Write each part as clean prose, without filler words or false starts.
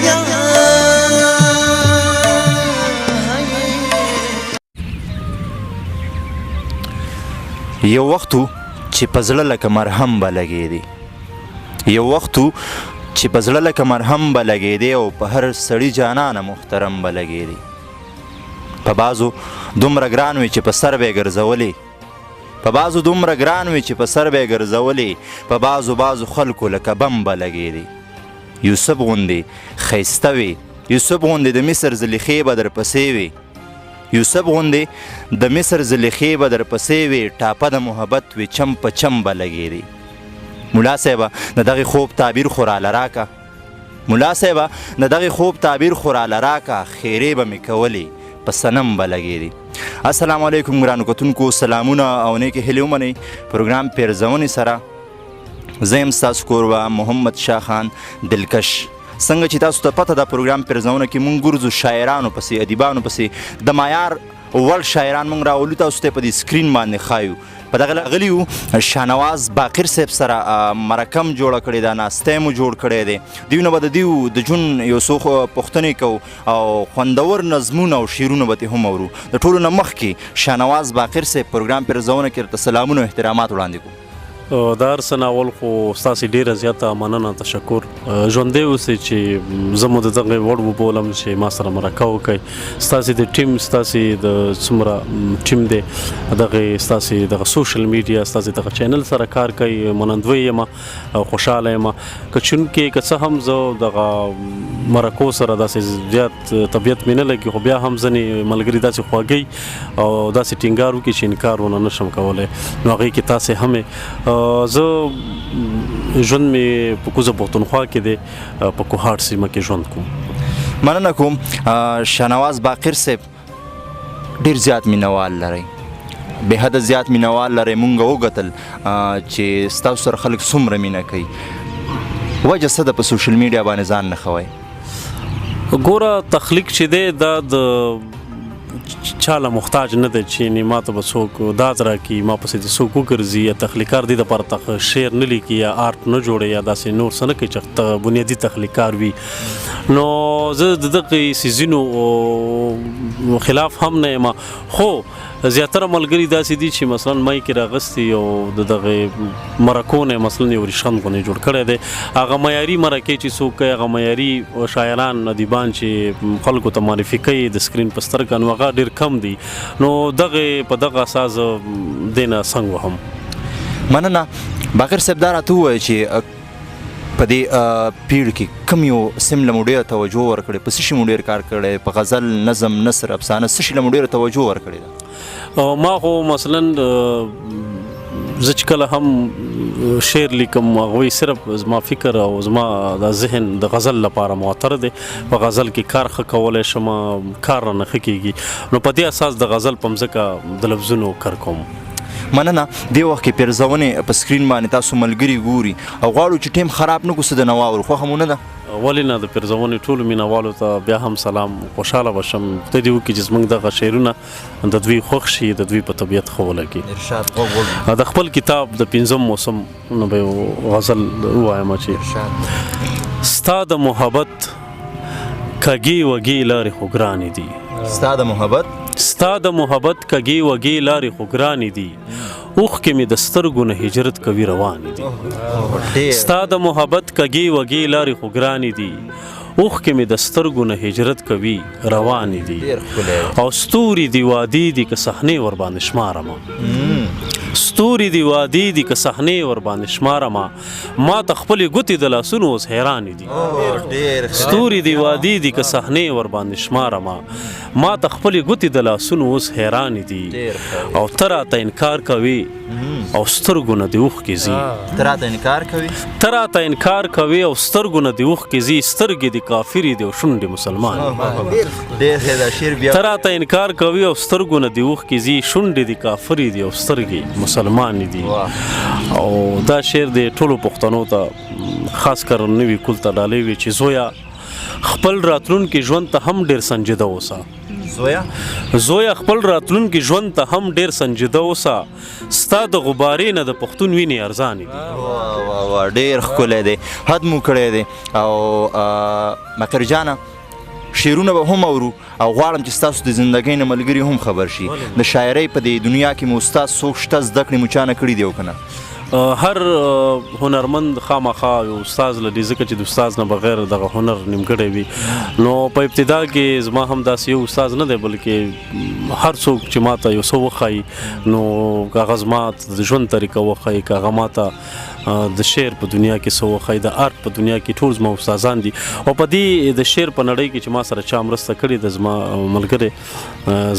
بیا یو وختو چې په زړه لکه مرهم به لګېدې یو وختو چې په زړه لکه مرهم به لګېدې او په هر سړي جانانه محترم به لګېدې په بعضو دومره ګران وي چې په سر به یې ګرځولې په بعضو دومره ګران وي چې په سر به یې ګرځولې په بعضو خلکو لکه بم به لګېدې یوسف غوندې ښایسته وي یوسف غوندې د مصر زلیخې به درپسې وي یوسف غوندې د مصر زلیخې به درپسې وي ټاپه د محبت وي چم په چم به لګېدې ملا صاحبه د دغې خوب تعبیر خو راله راکه ملا صاحبه د دغې خوب تعبیر خو راله راکه خیرې به مې کولې په صنم به لګېدې السلام علیکم ګرانو کتونکو سلامونه او نیکې هیلې ومنئ پروګرام پیرزونې سره زه یم ستاسو کوربه محمد شاه خان دلکش څنګه چې تاسو ته پته ده پروګرام پیرزونه کې مونږ ګرځو شاعرانو پسې ادیبانو پسې د معیار وړ شاعران مونږ راولو تاسو ته په دې سکرین باندې ښایو په دغه غلي یو شاهنواز باقر صاحب سره مرکه م جوړه کړې ده ناستی مو جوړ کړی دی دوی نه به د دوی د ژوند یو څو پوښتنې کوو او خوندور نظمونه او شعرونه به ترې هم اورو د ټولو نه مخکې شاهنواز باقر صاحب پروګرام پیرزونه کې درته سلامونه او احترامات وړاندې کوو د هر څه نه اول خو ستاسې ډېره زیاته مننه تشکر ژوندی اوسئ چې زه مو د دغې وړ وبولم چې ما سره مرکه وکړئ ستاسې د ټیم ستاسې د څومره ټیم دی دغې ستاسې دغه سوشل میډیا ستاسې دغه چینل سره کار کوي منندوی یم او خوشحاله یم که چونکې که څه هم زه دغه مرکو سره داسې زیات طبیعت مې نه لګي خو بیا هم ځینې ملګري داسې خواږئ او داسې ټینګار وکړي چې انکار ونه نشم کولی نو هغې کې تاسې هم زه ژوند مې په کوزه پښتونخوا کې دی په کوهاټ سیمه کې ژوند کوم مننه کوم شاهنواز باقر صاحب ډېر زیات مینوال لرئ بې حده زیات مینوال لرئ مونږ وکتل چې ستاسو سره خلک څومره مینه کوي وجه څه ده په سوشل میډیا باندې ځان نه ښوئ ګوره تخلیق چې دی دا د چاله محتاج نه دی چې ما ته به څوک داد راکړي ما پسې د څوک وګرځي یا تخلیقار دې دپاره شعر نه لیکي یا آرټ نه جوړي یا داسې نور څه نه کوي چې بنیادي تخلیقار وي نو زه د دغې څیزونو خلاف هم نه یم خو زیاتره ملګري داسې دي چې مثلا مای کې راغستي او د دغې مرکو نه مثلا یو ریشخند غوندې جوړ کړی دی هغه معیاري مرکې چې څوک کوي هغه معیاري شاعران ادیبان چې خلکو ته معرفي کوي د سکرین په سترګه نو هغه ډېر کم دي نو په دغه اساس دې نه څنګ وهم مننه باقر صاحب دا راته ووایه چې په دې پیړ کې کوم یو سیمله مو ډېره توجه ورکړې په څه شي مو ډېر کار کړی په غزل نظم نثر افسانه څه شي له مو ډېره توجه ورکړې ده ما خو مثلا زه چې کله هم شعر لیکم هغوی صرف زما فکر او زما د ذهن د غزل لپاره معطر دی په غزل کې کار ښه کولی شم کار رانه ښه کېږي نو په دې اساس د غزل په مځکه د لفظونو کار کوم مننه دې وخت کې پیرزونې په سکرین باندې تاسو ملګري ګوري او غواړو چې ټیم خراب نه کړو څه د نه واورو خوښه مو نه ده ولې نه د پیرزونې ټولو مینهوالو ته بیا هم سلام خوشحاله به شم خدای دې وکړي چې زموږ دغه شعرونه د دوی خوښ شي د دوی په طبیعت ښه ولګي د خپل کتاب د پنځم موسم نه به یو غزل ووایم چې ستا د محبت کږې وږې لارې خو ګرانې دي ستا د محبت کږې وږې لارې خو ګرانې دي اوښکې مې د سترګو نه هجرت کوي روانې دي ستا د محبت کږې وږې لارې خو ګرانې دي اوښکې مې د سترګو نه هجرت کوي روانې دي او ستوري دي وادي دي که صحنې ورباندې شمارمه ستوري دی وادي دي که صحنې ورباندې شمارمه ما ته خپلې ګوتې د لاسونو اوس حیرانې دي ستوري دی وادي دي که صحنې ورباندې شمارمه ما ته خپلې ګوتې د لاسونو اوس حیرانې دي او ته راته انکار کوي او سترګو نه دې اوښکې ځي ته راته انکار کوي او سترګو نه دې اوښکې ځي سترګې دې کافرې دي او شونډې مسلمان ته راته انکار کوي او سترګو نه دې اوښکې ځي شونډې دې کافرې دي او سترګې مسلمان دي او دا شعر د ټولو پښتنو ته خاص کر نوي کول ته ډالۍ وي چې زویا خپل راتلونکي ژوند ته هم ډېر سنجیده اوسه زویا خپل راتلونکي ژوند ته هم ډیر سنجیده اوسه ستا د غبارې نه د پښتون وینې ارزانې دي واه ډیر ښکلی دی حد مو کړی دی او مکر جانه شعرونه به هم اورو او غواړم چې ستاسو د زندګۍ نه ملګري هم خبر شي د شاعرۍ په دې دنیا کې مو استاد څوک شته زده کړې مو چا نه کړي دی او که نه هر هنرمند خامخا یو استاد لري ځکه چې د استاد نه بغیر دغه هنر نیمګړی وي نو په ابتدا کې زما هم داسې یو استاد نه دی بلکې هر څوک چې ماته یو څه وښایي نو که هغه زما د ژوند طریقه وښایي که هغه ماته د شعر په دنیا کې څه وښایي د آرټ په دنیا کې ټول زما استادان دي او په دې د شعر په نړۍ کې چې ما سره چا مرسته کړې ده زما ملګری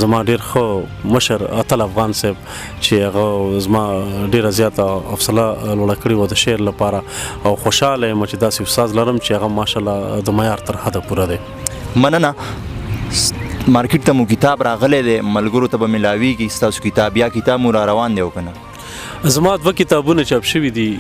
زما ډېر ښه مشر اتل افغان صاحب چې هغه زما ډېره زیاته حوصله لوړه کړې وه د شعر لپاره او خوشحاله یم چې داسې استاد لرم چې هغه ماشاءالله د معیار تر حده پوره دی مننه مارکیټ ته مو کتاب راغلی دی ملګرو ته به ملاویږي ستاسو کتاب یا کتاب مو را روان دی او که نه زما 2 کتابونه چاپ شوي دي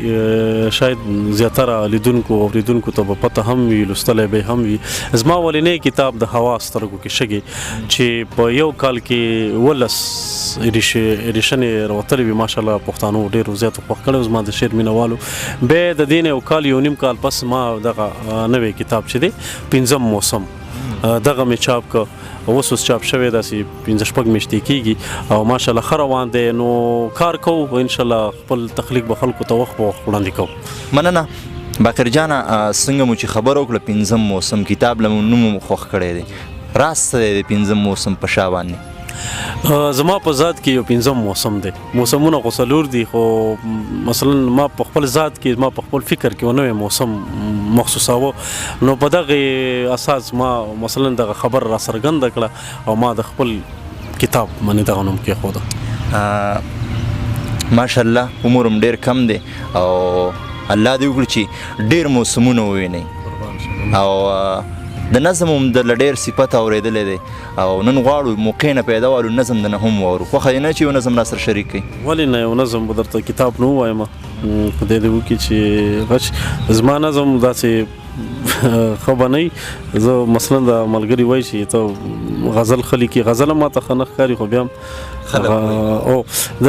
شاید زیاتره لیدونکو او اوریدونکو ته به پته هم وي لوستلی به هم وي زما اولنی کتاب د هوا سترګو کې شګې چې په یو کال کې 11 ایډیشنې راوتلې وي ماشاءالله پښتانو ډېرو زیاتو خوښ کړی زما د شعر مینوالو بیا د دې نه یو کال یو نیم کال پس ما دغه نوی کتاب چې دی 5 موسم دغه مې چاپ که اوس چاپ شوی داسې 15 میاشتې کېږي او ماشاءالله ښه روان دی نو کار کوو انشاءالله خپل تخلیق به خلکو ته وخت په وخت وړاندې کوو مننه باقر جانه څنګه مو چې خبره وکړه 5 موسم کتاب له نوم مو خوښ کړی دی راز څه دی د 5 موسم په شا باندې زما په ذات کې یو 5 موسم دی موسمونه خو څلور دي خو مثلا ما په خپل ذات کې ما په خپل فکر کې نوی موسم مخصوصاوه نو په دغه اساس ما مثلا دغه خبر را څرګنده کړه او ما د خپل کتاب باندې دغه نوم کېښوده ماشاءالله عمر هم ډېر کم دی او الله دې وکړي چې ډېر موسمونه ووینئ او د نظم هم د ډېر صفت اورېدلی دی او نن غواړو موقع نه پیدا والو نظم د نه هم واورو خوښه دی نه چې یو نظم را سره شریک کړئ ولې نه یو نظم به درته کتاب نه ووایم خدای دې وکړي چې غچ زما نظم داسې ښه به نه زه مثلا د ملګري وایي چې ته غزل ښه لیکي غزل هم ماته ښه نه ښکاري خو بیا هم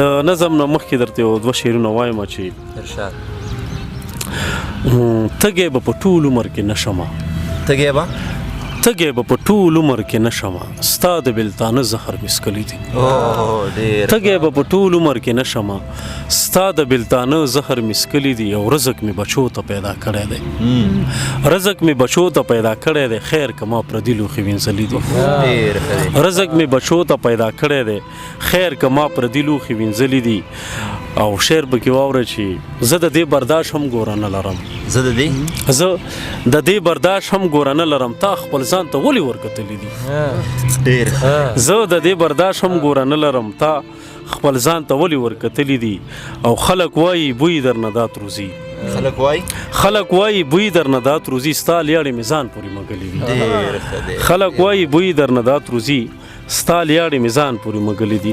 د نظم نه مخکې درته یو 2 شعرونه وایم چې تږی به په ټول عمر کې نه شمه تږی به په ټول عمر کې نه شمه ستا د بېلتانه زهر مې څکلي دي تږی به په ټول عمر کې نه شمه ستا د بېلتانه زهر مې څکلي دي او رزق مې بچو ته پیدا کړی دی رزق مې بچو ته پیدا کړی دی خیر که ما پردي لوښي وینځلي دي رزق مې بچو ته پیدا کړی دی خیر که ما پردي لوښي وینځلي دي او شعر به کې واوره چې زه د دې برداشت هم ګوره نه لرم زه د دې برداشت هم ګوره نه لرم تا خپل ځان ته ولې ورکتلی دي زه د دې برداشت هم ګوره نه لرم تا خپل ځان ته ولې ورکتلی دي او خلک وایي بوی درنه دات روزي خلک وایي بوی درنه دات روزي ستا لیاړې مې ځان پورې مګلې دي خلک وایي بوی درنه دات روزي ستا لیاړې مې ځان پورې مګلې دي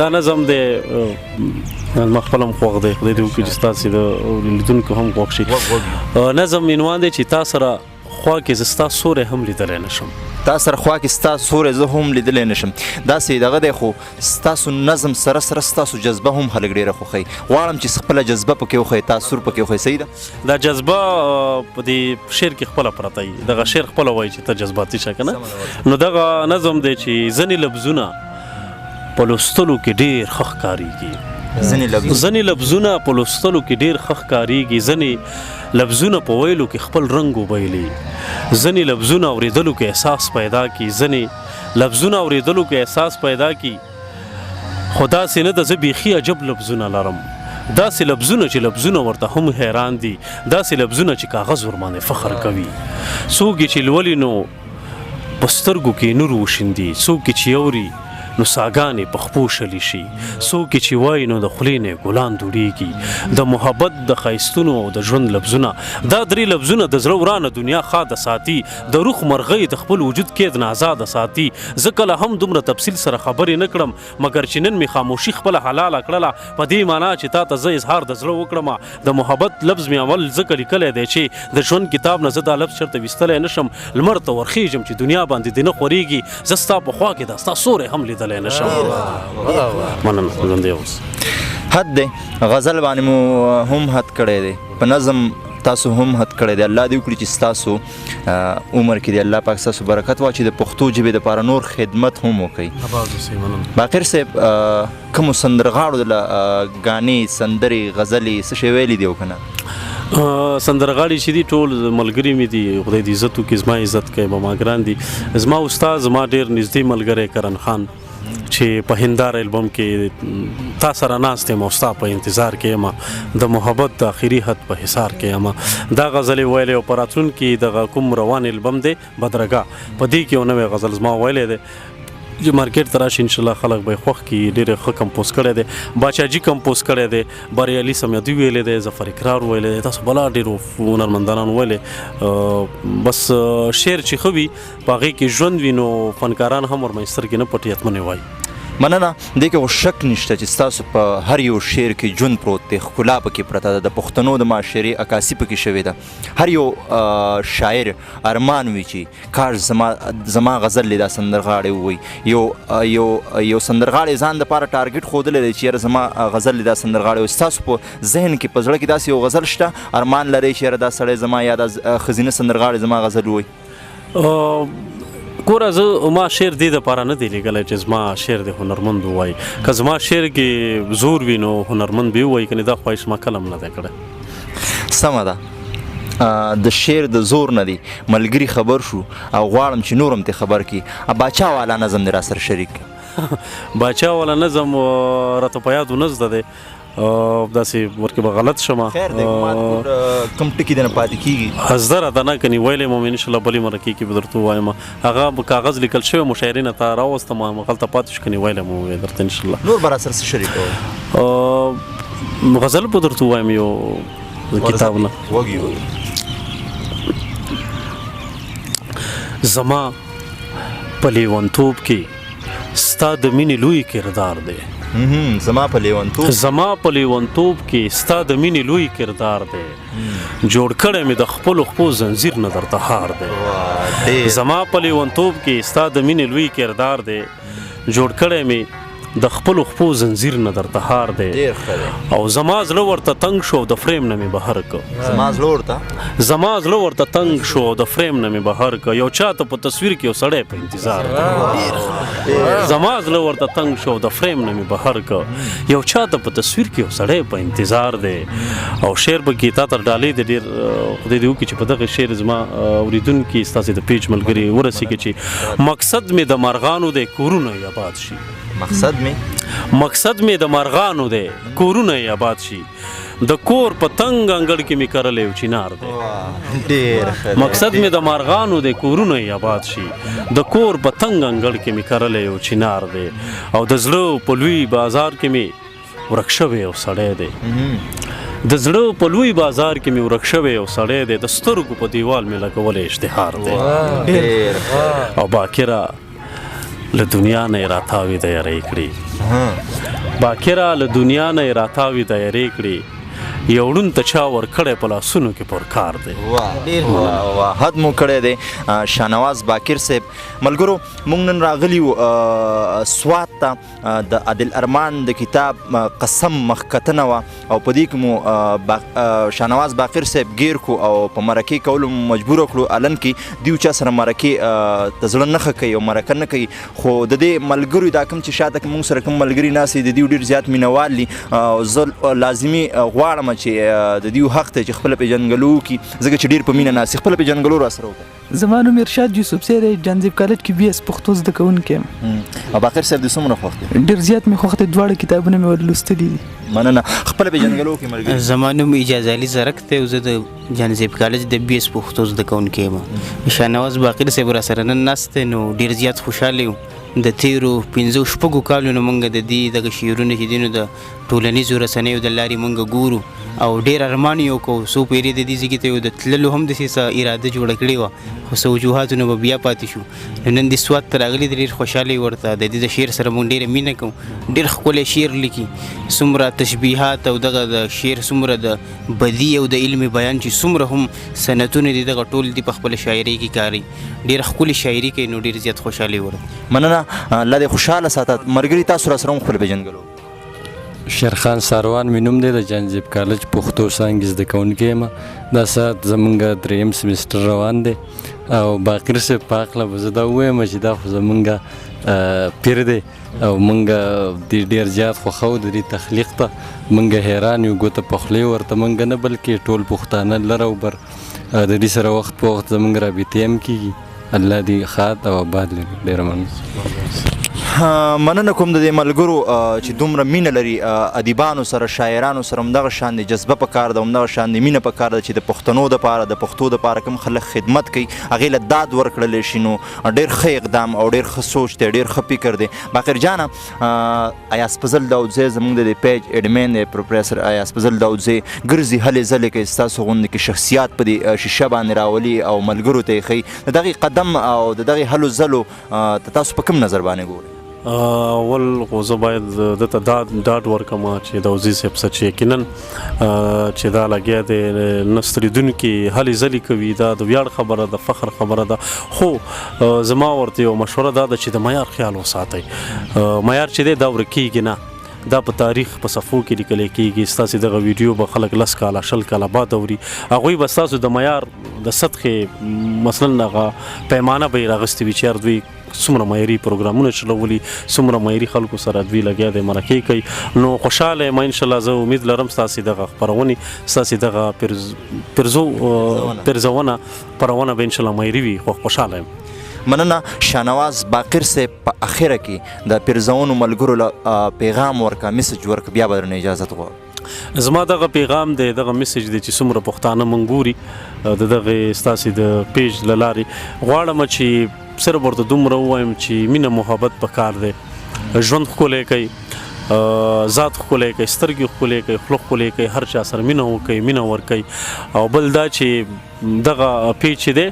دا نظم دی ما خپل هم خوښ دی خدای دې وکړي چې ستاسې د لیدونکو هم خوښ شي نظم عنوان دی چې تا سره خوا کې زه ستا سوری هم لیدلی نه شم تا سره خوا کې ستا سوری زه هم لیدلی نه شم داسې دغه دی خو ستاسو نظم سره ستاسو جذبه هم خلک ډېره خوښوي غواړم چې خپله جذبه پکې وښیئ تاثر پکې وښیئ صحیح ده دا جذبه په دې شعر کې خپله پرته وي دغه شعر خپله وایي چې ته جذباتي شه که نه نو دغه نظم دی چې ځینې لفظونه په لوستلو کې ډېر ښه ښکارېږي ځینې لفظونه په لوستلو کې ډېر ښه ښکارېږي ځینې لفظونه په ویلو کې خپل رنګ وبایلي ځینې لفظونه اورېدلو کې احساس پیدا کړي ځینې لفظونه اورېدلو کې احساس پیدا کړي خو داسې نه ده زه بیخي عجب لفظونه لرم داسې لفظونه چې لفظونه ورته هم حیران دي داسې لفظونه چې کاغذ ورباندې فخر کوي څوک چې لولي نو په سترګو کې نور وشیندي څوک چې اوري نو ساګانې په خپو شلی شي څوک چې وایي نو د خولې نه ګلان دوړېږي د محبت د ښایستونو او د ژوند لفظونه دا درې لفظونه د زړه ورانه دنیا ښاده ساتي د روح مرغۍ د خپل وجود قید نه آزاده ساتي زه کله هم دومره تفصیل سره خبرې نه کړم مګر چې نن مې خاموشي خپله حلاله کړله په دې معنا چې تا ته زه اظهار د زړه وکړم د محبت لفظ مې اول ځکه لیکلی دی چې د ژوند کتاب نه زه دا لفظ چېرته ویستلی نه شم لمر ته ورخیږم چې دنیا باندې دې نه خورېږي زه ستا په خوا کې دا ستا سوری هم لیدلی نه شم مننه ژوندی اوس حد دی غزل باندې مو هم حد کړی دی په نظم تاسو هم حد کړی دی الله دې وکړي چې ستاسو عمر کې دی الله پاک ستاسو برکت واچي د پښتو ژبې دپاره نور خدمت هم وکړي باقر صاحب کومو سندرغاړو د ګانې سندرې غزلې څه شی ویلی دی او که نه سندرغاړي چې دي ټول ملګري مې دي خدای دې عزت وکړي زما عزت کوي به ما ګران دي زما استاد زما ډېر نږدې ملګری کرن خان چې په هنداره البم کې تا سره ناست یم او ستا په انتظار کې یم د محبت د آخري حد په حصار کې یم دا غزلې ویلې او په راتلونکي دغه کوم روان البم دی بدرګه په دې کې یو نوی غزل زما ویلی دی چې مارکیټ ته راشي انشاءالله خلک به یې خوښ کړي ډېر ښه کمپوز کړی دی باچاجي کمپوز کړی دی بریالي سمیدي ویلی دی ظفر اقرار ویلی دی تاسو بلا ډېرو هنرمندانان ویلی بس شعر چې ښه وي په هغې کې ژوند وي نو فنکاران هم ورمنځ سترګې نه پټي حتمنې وایي مننه دې کې خو شک نشته چې ستاسو په هر یو شعر کې ژوند پروت دی ښکلا پکې پرته ده د پښتنو د معاشرې عکاسي پکې شوې ده هر یو شاعر ارمان وي چې کاش زما غزل دا سندرغاړی ووایي یو سندرغاړی ځان دپاره ټارګټ ښودلی دی چې یاره زما غزل دا سندرغاړی وي ستاسو په ذهن کې په زړه کې داسې یو غزل شته ارمان لرئ چې یاره دا سړی زما یا دا ښځینه سندرغاړی زما غزل ووایي ګوره زه ما شعر دې دپاره نه دی لیکلی چې زما شعر د هنرمند ووایي که زما شعر کې زور وي نو هنرمند به ووایي کنې دا خواهش ما کله هم نه دی کړی سمه ده د شعر د زور نه دی ملګري خبر شو او غواړم چې نور هم ترې خبر کړي باچا والا نظم دې را سره شریک باچا والا نظم راته په یادو نه زده دی داسې ورکې به غلط شمه خیر دی کوم ټکي دنه پاتې کېږي حضده راته نه کني ویلی مو انشاءالله بلې مرکې کې به درته ووایم هغه کاغذ لیکل شوی مشاعرې نه تا راوستم هلته پاتې شو کني ویلی مو درته انشاءالله نور به را سره څه شریکوئ غزل به درته ووایم یو کتاب نه زما په لیونتوب کې ستا د مینې لوی کردار دی زما په لیونتوب کې ستا د مینې لوی کردار دی جوړ کړی مې د خپلو خپو زنځیر نه درته هار دی زما په لیونتوب کې ستا د مینې لوی کردار دی جوړ کړی مې د خپلو خپو زنځیر نه درته هار دی او زما زړه ورته تنګ شو د فریم نه مې بهر که زما زړه ورته تنګ شو د فریم نه مې بهر که یو چاته په تصویر کې یو سړی په انتظار دی زما زړه ورته تنګ شو د فریم نه مې بهر که یو چاته په تصویر کې یو سړی په انتظار دی او شعر به کې تا تر ډالۍ دی ډېر خدای دې وکړي چې په دغه شعر زما اورېدونکي ستاسې د پیج ملګري ورسېږي چې مقصد مې د مرغانو دی کورونه یې آباد شي مقصد مې د مرغانو دی کورونه یې آباد شي د کور په تنګ انګړ کې مې کرلی یو چنار دی مقصد مې د مرغانو دی کورونه یې آباد شي د کور په تنګ انګړ کې مې کرلی یو چنار دی او د زړه په لوی بازار کې مې ورک شوی یو سړی دی د زړه په لوی بازار کې مې ورک شوی یو سړی دی د سترګو په دیوال مې لګولی اشتهار دی او باکره له دنیا نه یې راتاوي د یارۍ کړي باکره له دنیا نه یې راتاوي د یارۍ کړي یوړون ته چا ورکړی په لاسونو کې پر کار دی حد مو کړی دی شاهنواز باکر صاحب ملګرو موږ نن راغلي وو سوات ته د عادل ارمان د کتاب قسم مخکتنه وه او په دې کې مو شاهنواز باکر صاحب ګیر کو او په مرکې کولو مجبوره کړو الن کې دیو چا سره مرکې د زړه نښه کوي او مرکه نه کوي خو د دې ملګرو دا کوم چې شاته موږ سره کوم ملګري ناست دي د دیو ډېر زیات مینوال دي او زه لازمي غواړم چې د دیو حق ته چې خپله پېژنګلو وکړي ځکه چې ډېر په مینه ناست خپله پېژنګلو را سره وکړه زما نوم ارشاد یوسف سی دی جانزیب کالج کې بي اس پښتو زده کوونکی یم او باقر صاحب دې څومره خوښ دی ډېر زیات مې خوښ دی دواړه کتابونه مې ور لوستلي دي مننه خپله پېژنګلو وکړي ملګري زما نوم اجاز علي زرک دی او زه د جانزیب کالج د بي اس پښتو زده کوونکی یم شاهنواز باقر صاحب را سره نن ناست دی نو ډېر زیات خوشحاله یم د تیرو 5-6 کالونو موږ د دې دغه شعرونه چې دي نو د ټولنیزو رسنیو د لارې موږ ګورو او ډېر ارمان یې وکړو څو پیرې د دې ځای ته یو د تللو هم داسې څه اراده جوړه کړې وه خو څه وجوهاتو به بیا پاتې شو نو نن دې سوات ته راغلي د ډېر خوشحالۍ ورته د دې د شعر سره موږ ډېره مینه کوو ډېر ښکلی شعر لیکي څومره تشبیهات او دغه د شعر څومره د بدي او د علم بیان چې څومره هم صنعتونه دي دغه ټول دي په خپله شاعرۍ کې کاري ډېره ښکلې شاعري کوي نو ډېر زیات خوشحالۍ ورته مننه الله دې خوشحاله ساته ملګري تاسو را سره هم خپل پېژندګلو شیرخان ساروان مې نوم دی د جانجیب کالج پښتو څانګې زده کوونکی یم دا ساعت زمونږ 3م سمسټر روان دی او باقر صاحب په هکله به زه دا ووایم چې دا خو زمونږ پیر دی او مونږ دې ډېر زیات خوښو د دې تخلیق ته مونږ حیران یو ګوته په خولې ورته مونږ نه بلکې ټول پښتانه لر او بر د دې سره وخت په وخت زمونږ رابطې هم کېږي الله دې ښاد او آباد لري ډېره مننه مننه کوم د دې ملګرو چې دومره مینه لري ادیبانو سره شاعرانو سره همدغه شان د جذبه پکار ده همدغه شان د مینه پکار ده چې د پښتنو دپاره د پښتو دپاره کوم خلک خدمت کوي هغې له داد ورکړلی شي نو ډېر ښه اقدام او ډېر ښه سوچ دی ډېر ښه فکر دی باقر جانه ایاز فضل داودزی زموږ د دې پیج ایډمین دی پروفیسر ایاز فضل داودزی ګرځي هلې ځلې کوي ستاسو غوندې کې شخصیات په دې شیشه باندې راولي او ملګرو ته یې ښیي د دغې قدم او د دغې هلو ځلو تاسو په کوم نظر باندې ګورئ اول خو زه باید دته ډاډ ورکړم چې داودزي صاحب څه چې یقینا چې دا لګیا دی نه ستړېدونکي هلې ځلې کوي دا د ویاړ خبره ده فخر خبره ده خو زما ورته یو مشوره دا ده چې د معیار خیال وساتئ معیار چې دی دا ورکېږي نه دا په تاریخ په صفحو کې لیکلی کېږي ستاسې دغه ویډیو به خلک 10 کاله 20 کاله بعد اوري هغوی به ستاسو د معیار د سطحې مثلا هغه پیمانه به یې راغستې وي چې هر دوی څومره معیاري پروګرامونه چلولي څومره معیاري خلکو سره دوی لګیا دی مرکې کوي نو خوشحاله یم انشاءالله زه امید لرم ستاسې دغه خپرونې ستاسې دغه پرزونه خپرونه به انشاءالله معیاري وي خو خوشحاله یم مننه شاهنواز باقر صاحب په اخره کې د پیرزونو ملګرو له پیغام ورکه میسج ورکه بیا به درنه اجازت غواړم زما دغه پیغام دی دغه میسج دی چې څومره پښتانه مونږ ګوري د دغه ستاسې د پیج له لارې غواړم چې صرف ورته دومره ووایم چې مینه محبت پکار دی ژوند ښکلی کوي ذات ښکلی کوي سترګې ښکلی کوي خوله ښکلی کوي هر چا سره مینه وکوي مینه ورکوي او بل دا چې دغه پیج چې دی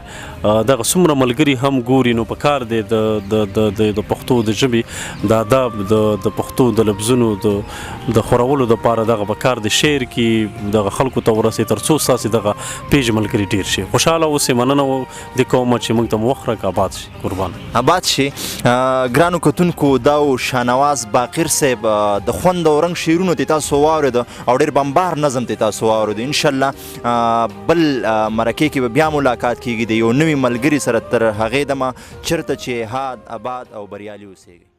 دغه څومره ملګري هم ګوري نو پکار دی د پښتو د ژبې د ادب د پښتو د لفظونو د خورولو دپاره دغه پکار د شعر کې دغه خلکو ته ورسوي تر څو ستاسې دغه پیج ملګري ډېر شي خوشحاله اوسئ مننه د کومه چې موږ ته مو وخت راکړه آباد شي قربان آباد شي ګرانو کتونکو دا و شاهنواز باقر صاحب د خوند او رنګ شعرونو ته تاسو واورېده او ډېر بمبار نظم ته تاسو واورېده انشاءالله بل مرکې کې به بیا ملاقات کیږي د یو نوي ملګري سره تر هغې دمه چېرته چې هاد آباد او بریالي اوسیږي